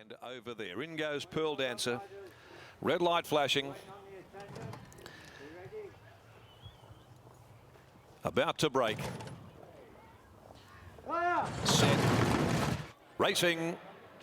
And over there, in goes Pearl Dancer. Red light flashing. About to break. Set. Racing.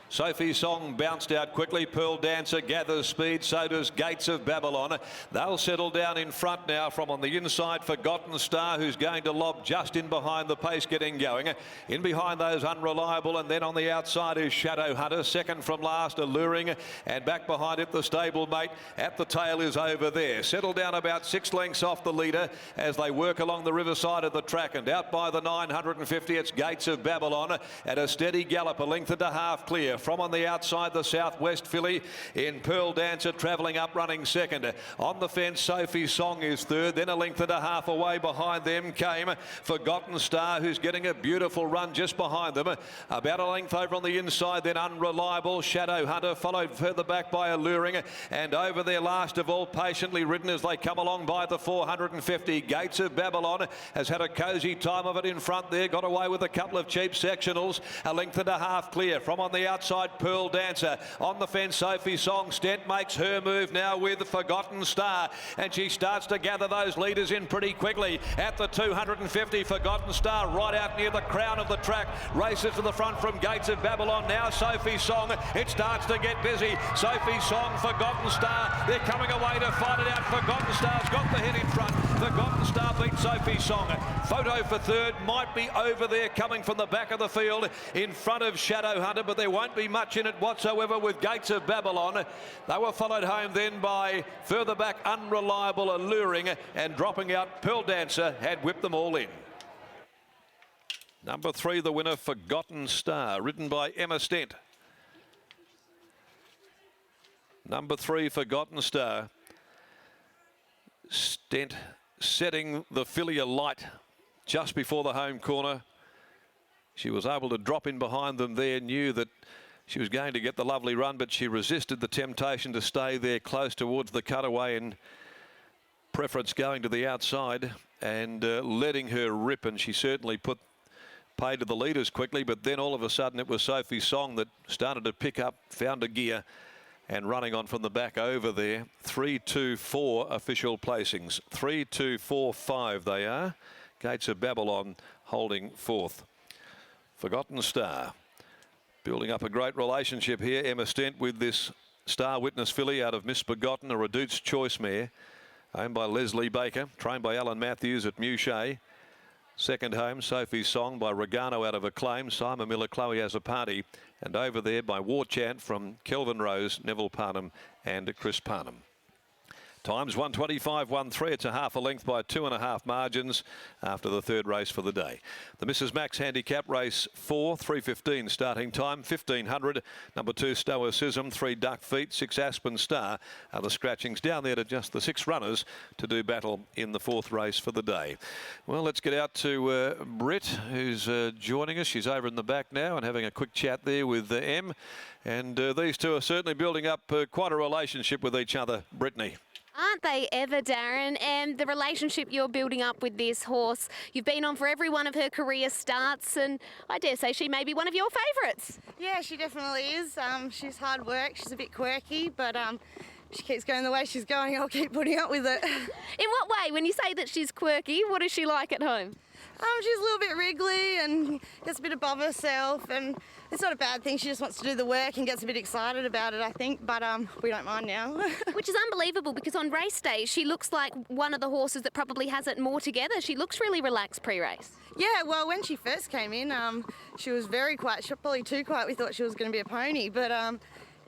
Sophie's Song bounced out quickly. Pearl Dancer gathers speed. So does Gates of Babylon. They'll settle down in front now from on the inside. Forgotten Star, who's going to lob just in behind the pace getting going. In behind those Unreliable, and then on the outside is Shadow Hunter. Second from last, Alluring, and back behind it the stablemate. At the tail is Over There. Settle down about 6 lengths off the leader as they work along the riverside of the track, and out by the 950 it's Gates of Babylon at a steady gallop, a length and a half clear. From on the outside, the Southwest filly in Pearl Dancer travelling up, running second. On the fence, Sophie's Song is third. Then a length and a half away behind them came Forgotten Star, who's getting a beautiful run just behind them. About a length over on the inside, then Unreliable. Shadow Hunter followed further back by Alluring. And Over There, last of all, patiently ridden as they come along by the 450. Gates of Babylon has had a cosy time of it in front there. Got away with a couple of cheap sectionals. A length and a half clear. From on the outside, Pearl Dancer. On the fence, Sophie's Song. Stent makes her move now with Forgotten Star, and she starts to gather those leaders in pretty quickly. At the 250, Forgotten Star right out near the crown of the track. Races to the front from Gates of Babylon. Now Sophie's Song. It starts to get busy. Sophie's Song, Forgotten Star. They're coming away to fight it out. Forgotten Star's got the head in front. Forgotten Star beat Sophie's Song. Photo for third. Might be Over There coming from the back of the field in front of Shadow Hunter, but there won't be much in it whatsoever with Gates of Babylon. They were followed home then by further back Unreliable, Alluring, and dropping out Pearl Dancer had whipped them all in. Number 3, the winner, Forgotten Star, ridden by Emma Stent. Number 3, Forgotten Star. Stent setting the filly alight just before the home corner. She was able to drop in behind them there, knew that she was going to get the lovely run, but she resisted the temptation to stay there close towards the cutaway, in preference going to the outside and letting her rip, and she certainly paid to the leaders quickly. But then all of a sudden it was Sophie's Song that started to pick up, found a gear, and running on from the back Over There. 3-2-4 official placings. 3-2-4-5 they are. Gates of Babylon holding fourth. Forgotten Star building up a great relationship here, Emma Stent, with this Star Witness filly out of Miss Begotten, a Reduced Choice mare, owned by Leslie Baker, trained by Alan Matthews at Mouchet. Second home, Sophie's Song by Regano out of Acclaim, Simon Miller, Chloe as a party, and Over There by War Chant from Kelvin Rose, Neville Parnham and Chris Parnham. Times 1:25.13. It's a half a length by 2.5 margins after the third race for the day. The Mrs. Max Handicap race 4, 3:15 starting time, 1500. Number 2 Stoicism, 3 Duck Feet, 6 Aspen Star are the scratchings down there to just the 6 runners to do battle in the fourth race for the day. Well, let's get out to Britt, who's joining us. She's over in the back now and having a quick chat there with Em. And these two are certainly building up quite a relationship with each other, Brittany. Aren't they ever, Darren? And the relationship you're building up with this horse, you've been on for every one of her career starts, and I dare say she may be one of your favourites. Yeah, she definitely is. She's hard work, she's a bit quirky, but she keeps going the way she's going. I'll keep putting up with it. In what way? When you say that she's quirky, what is she like at home? She's a little bit wriggly and gets a bit above herself, and it's not a bad thing. She just wants to do the work and gets a bit excited about it, I think, but we don't mind now. Which is unbelievable, because on race day she looks like one of the horses that probably has it more together. She looks really relaxed pre-race. Yeah, well, when she first came in, she was very quiet. She was probably too quiet. We thought she was going to be a pony, but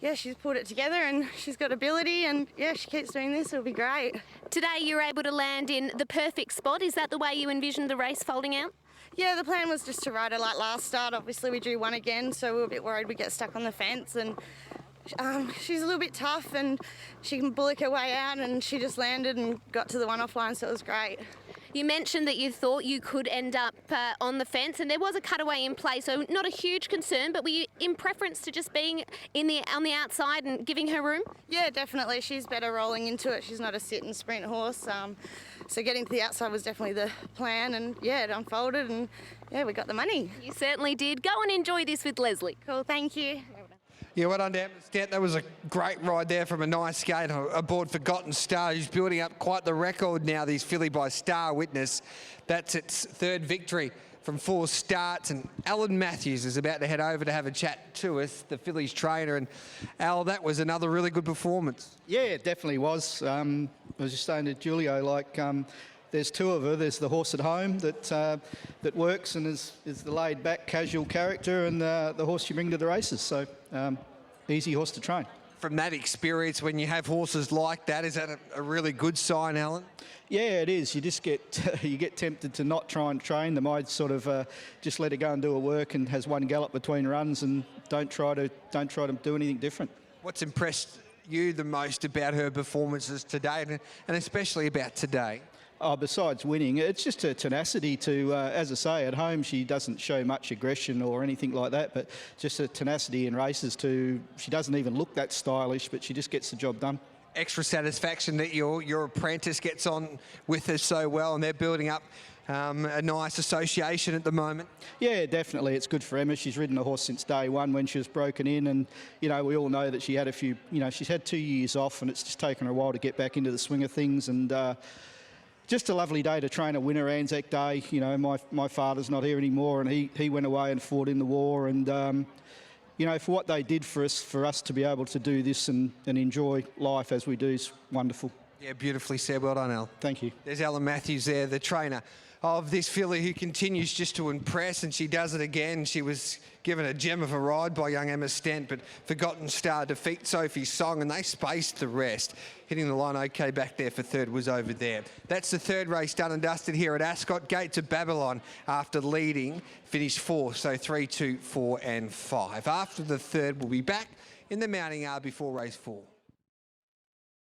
yeah, she's pulled it together and she's got ability, and yeah, she keeps doing this, it'll be great. Today you were able to land in the perfect spot. Is that the way you envisioned the race folding out? Yeah, the plan was just to ride her like last start. Obviously we drew one again, so we were a bit worried we'd get stuck on the fence, and she's a little bit tough and she can bullock her way out, and she just landed and got to the one-off line, so it was great. You mentioned that you thought you could end up on the fence, and there was a cutaway in play, so not a huge concern, but were you in preference to just being on the outside and giving her room? Yeah, definitely. She's better rolling into it. She's not a sit and sprint horse. So getting to the outside was definitely the plan, and yeah, it unfolded, and yeah, we got the money. You certainly did. Go and enjoy this with Leslie. Cool, thank you. Yeah, well done, Dan. That was a great ride there from a nice gate aboard Forgotten Star, who's building up quite the record now, this filly by Star Witness. That's its third victory from 4 starts, and Alan Matthews is about to head over to have a chat to us, the filly's trainer. And Al, that was another really good performance. Yeah, it definitely was. I was just saying to Julio, there's 2 of her. There's the horse at home that works and is the laid-back, casual character, and the horse you bring to the races. So easy horse to train. From that experience, when you have horses like that, is that a really good sign, Alan? Yeah, it is. You just get you get tempted to not try and train them. I'd sort of just let her go and do her work, and has one gallop between runs, and don't try to do anything different. What's impressed you the most about her performances today, and especially about today? Oh, besides winning, it's just her tenacity to, as I say, at home she doesn't show much aggression or anything like that, but just her tenacity in races she doesn't even look that stylish, but she just gets the job done. Extra satisfaction that your apprentice gets on with her so well, and they're building up a nice association at the moment. Yeah, definitely. It's good for Emma. She's ridden a horse since day one when she was broken in, and we all know that she had she's had 2 years off, and it's just taken her a while to get back into the swing of things. And just a lovely day to train a winner. Anzac Day. My father's not here anymore, and he went away and fought in the war, and for what they did for us to be able to do this and enjoy life as we do is wonderful. Yeah, beautifully said. Well done, Al. Thank you. There's Alan Matthews there, the trainer of this filly, who continues just to impress, and she does it again. She was given a gem of a ride by young Emma Stent, but Forgotten Star defeat Sophie's Song, and they spaced the rest. Hitting the line okay back there for third was over there. That's the third race done and dusted here at Ascot. Gates of Babylon, after leading, finished 4th, so 3, 2, 4 and 5. After the third, we'll be back in the mounting hour before race 4.